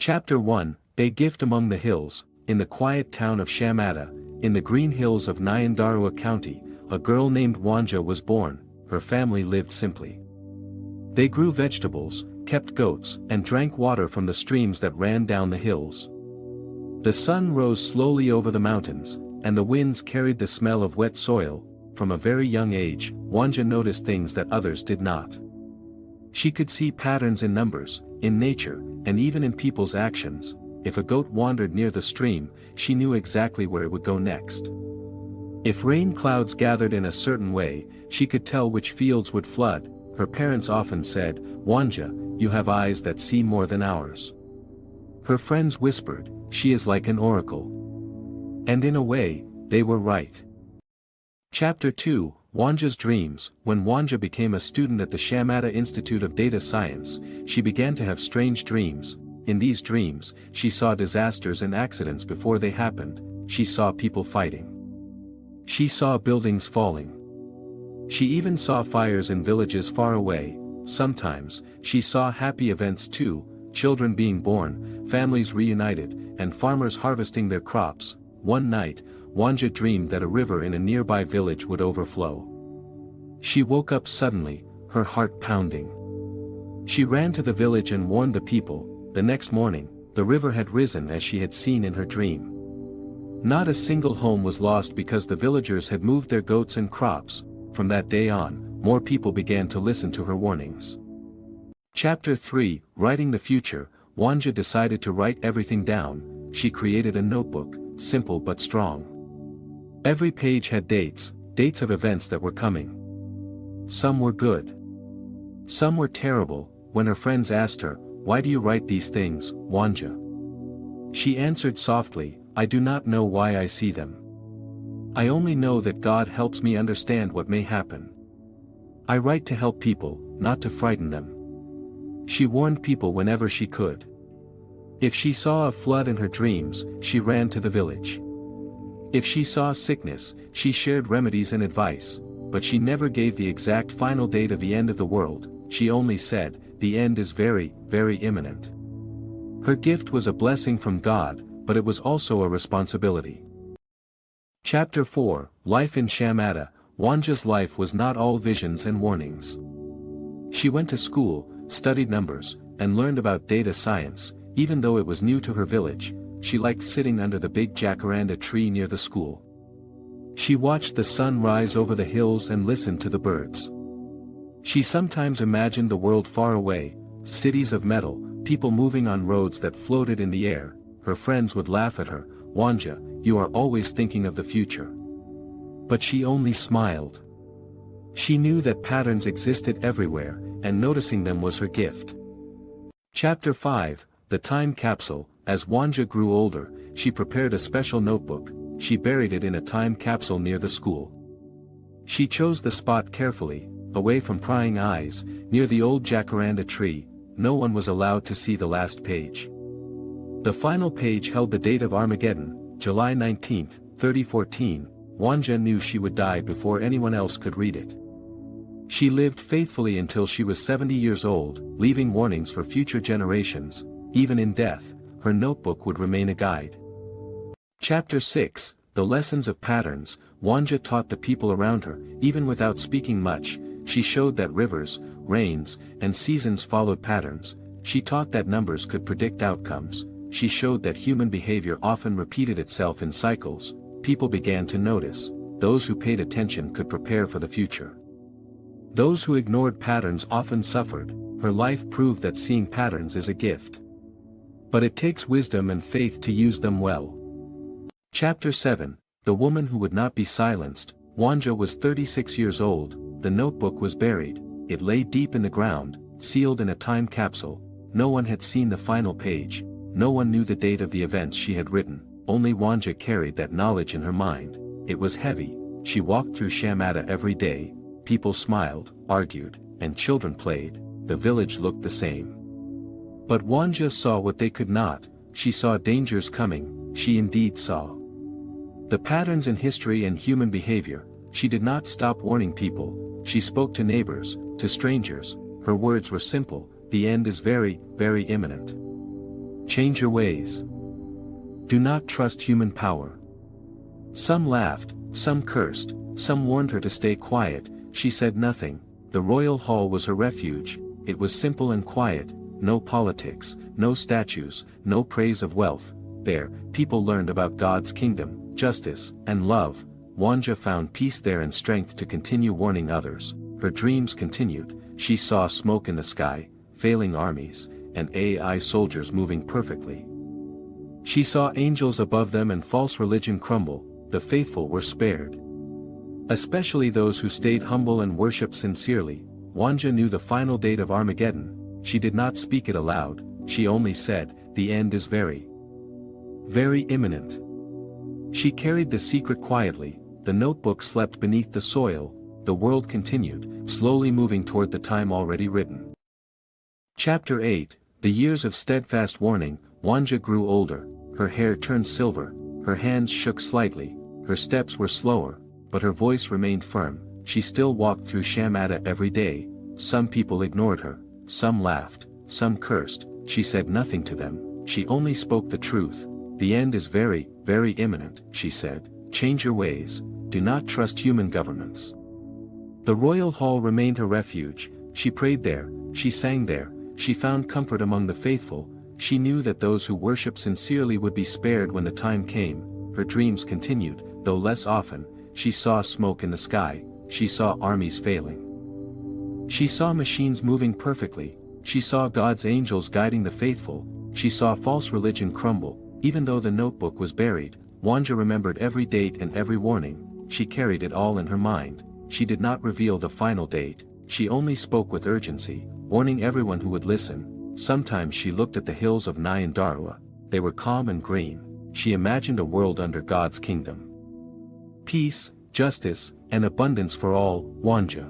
Chapter 1, A Gift Among the Hills. In the quiet town of Shamata, in the green hills of Nyandarua County, a girl named Wanja was born. Her family lived simply. They grew vegetables, kept goats, and drank water from the streams that ran down the hills. The sun rose slowly over the mountains, and the winds carried the smell of wet soil. From a very young age, Wanja noticed things that others did not. She could see patterns in numbers, in nature, and even in people's actions. If a goat wandered near the stream, she knew exactly where it would go next. If rain clouds gathered in a certain way, she could tell which fields would flood. Her parents often said, "Wanja, you have eyes that see more than ours." Her friends whispered, "She is like an oracle." And in a way, they were right. Chapter 2, Wanja's Dreams. When Wanja became a student at the Shamata Institute of Data Science, she began to have strange dreams. In these dreams, she saw disasters and accidents before they happened. She saw people fighting. She saw buildings falling. She even saw fires in villages far away. Sometimes, she saw happy events too, children being born, families reunited, and farmers harvesting their crops. One night, Wanja dreamed that a river in a nearby village would overflow. She woke up suddenly, her heart pounding. She ran to the village and warned the people. The next morning, the river had risen as she had seen in her dream. Not a single home was lost because the villagers had moved their goats and crops. From that day on, more people began to listen to her warnings. Chapter 3, Writing the Future. Wanja decided to write everything down. She created a notebook, simple but strong. Every page had dates of events that were coming. Some were good. Some were terrible. When her friends asked her, "Why do you write these things, Wanja?" she answered softly, "I do not know why I see them. I only know that God helps me understand what may happen. I write to help people, not to frighten them." She warned people whenever she could. If she saw a flood in her dreams, she ran to the village. If she saw sickness, she shared remedies and advice, but she never gave the exact final date of the end of the world. She only said, "The end is very, very imminent." Her gift was a blessing from God, but it was also a responsibility. Chapter 4, Life in Shamata. Wanja's life was not all visions and warnings. She went to school, studied numbers, and learned about data science. Even though it was new to her village, she liked sitting under the big jacaranda tree near the school. She watched the sun rise over the hills and listened to the birds. She sometimes imagined the world far away, cities of metal, people moving on roads that floated in the air. Her friends would laugh at her, "Wanja, you are always thinking of the future." But she only smiled. She knew that patterns existed everywhere, and noticing them was her gift. Chapter 5, The Time Capsule. As Wanja grew older, she prepared a special notebook. She buried it in a time capsule near the school. She chose the spot carefully, away from prying eyes, near the old jacaranda tree. No one was allowed to see the last page. The final page held the date of Armageddon, July 19, 3014. Wanja knew she would die before anyone else could read it. She lived faithfully until she was 70 years old, leaving warnings for future generations. Even in death, her notebook would remain a guide. Chapter 6, The Lessons of Patterns. Wanja taught the people around her. Even without speaking much, she showed that rivers, rains, and seasons followed patterns. She taught that numbers could predict outcomes. She showed that human behavior often repeated itself in cycles. People began to notice. Those who paid attention could prepare for the future. Those who ignored patterns often suffered. Her life proved that seeing patterns is a gift. But it takes wisdom and faith to use them well. Chapter 7, The Woman Who Would Not Be Silenced. Wanja was 36 years old. The notebook was buried. It lay deep in the ground, sealed in a time capsule. No one had seen the final page. No one knew the date of the events she had written. Only Wanja carried that knowledge in her mind. It was heavy. She walked through Shamata every day. People smiled, argued, and children played. The village looked the same. But Wanja saw what they could not. She saw dangers coming. She indeed saw the patterns in history and human behavior. She did not stop warning people. She spoke to neighbors, to strangers. Her words were simple: the end is very, very imminent. Change your ways. Do not trust human power. Some laughed, some cursed, some warned her to stay quiet. She said nothing. The royal hall was her refuge. It was simple and quiet, no politics, no statues, no praise of wealth. There, people learned about God's kingdom, justice, and love. Wanja found peace there and strength to continue warning others. Her dreams continued. She saw smoke in the sky, failing armies, and AI soldiers moving perfectly. She saw angels above them and false religion crumble. The faithful were spared, especially those who stayed humble and worshipped sincerely. Wanja knew the final date of Armageddon. She did not speak it aloud, she only said, "The end is very, very imminent." She carried the secret quietly. The notebook slept beneath the soil. The world continued, slowly moving toward the time already written. Chapter 8. The years of steadfast warning. Wanja grew older. Her hair turned silver. Her hands shook slightly. Her steps were slower, but her voice remained firm. She still walked through Shamata every day. Some people ignored her. Some laughed. Some cursed. She said nothing to them. She only spoke the truth. "The end is very, very imminent," she said. "Change your ways. Do not trust human governments." The royal hall remained her refuge. She prayed there. She sang there. She found comfort among the faithful. She knew that those who worshiped sincerely would be spared when the time came. Her dreams continued, though less often. She saw smoke in the sky. She saw armies failing. She saw machines moving perfectly. She saw God's angels guiding the faithful. She saw false religion crumble. Even though the notebook was buried, Wanja remembered every date and every warning. She carried it all in her mind. She did not reveal the final date. She only spoke with urgency, warning everyone who would listen. Sometimes she looked at the hills of Nyandarua. They were calm and green. She imagined a world under God's kingdom. Peace, justice, and abundance for all. Wanja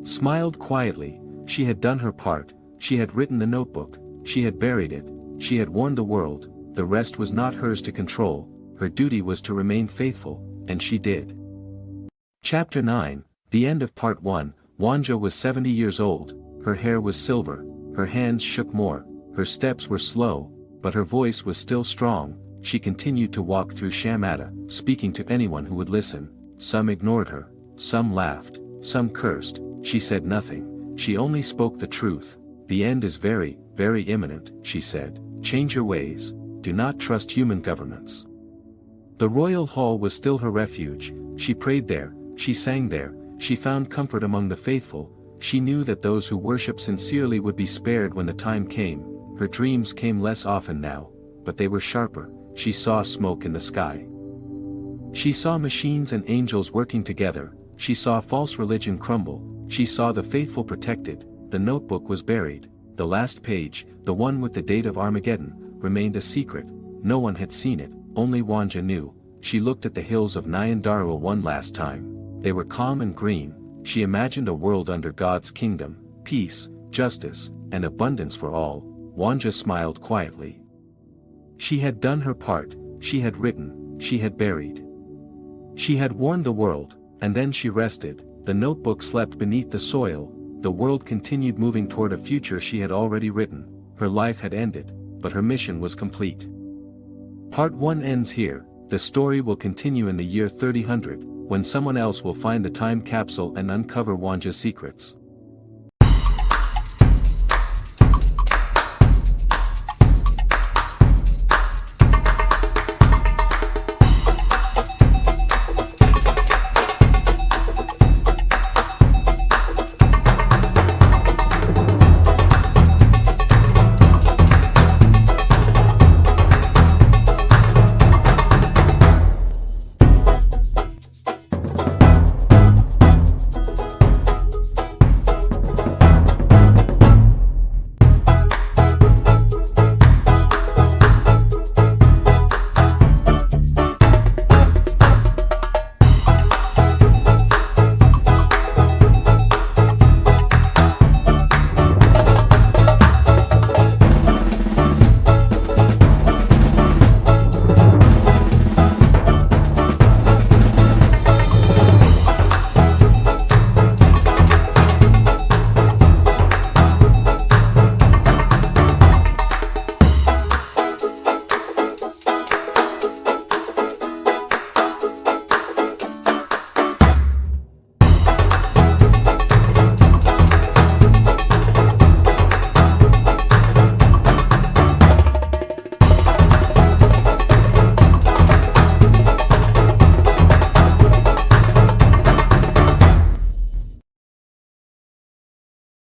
smiled quietly. She had done her part. She had written the notebook. She had buried it. She had warned the world. The rest was not hers to control. Her duty was to remain faithful, and she did. Chapter 9. The end of Part 1. Wanja was 70 years old. Her hair was silver. Her hands shook more. Her steps were slow, but her voice was still strong. She continued to walk through Shamata, speaking to anyone who would listen. Some ignored her. Some laughed. Some cursed. She said nothing. She only spoke the truth. "The end is very, very imminent," she said. "Change your ways. Do not trust human governments." The royal hall was still her refuge. She prayed there. She sang there. She found comfort among the faithful. She knew that those who worshiped sincerely would be spared when the time came. Her dreams came less often now, but they were sharper. She saw smoke in the sky. She saw machines and angels working together. She saw false religion crumble. She saw the faithful protected. The notebook was buried. The last page, the one with the date of Armageddon, remained a secret. No one had seen it, only Wanja knew. She looked at the hills of Nyandarua one last time. They were calm and green. She imagined a world under God's kingdom, peace, justice, and abundance for all. Wanja smiled quietly. She had done her part. She had written. She had buried. She had warned the world, and then she rested. The notebook slept beneath the soil. The world continued moving toward a future she had already written. Her life had ended, but her mission was complete. Part 1 ends here. The story will continue in the year 3000, when someone else will find the time capsule and uncover Wanja's secrets.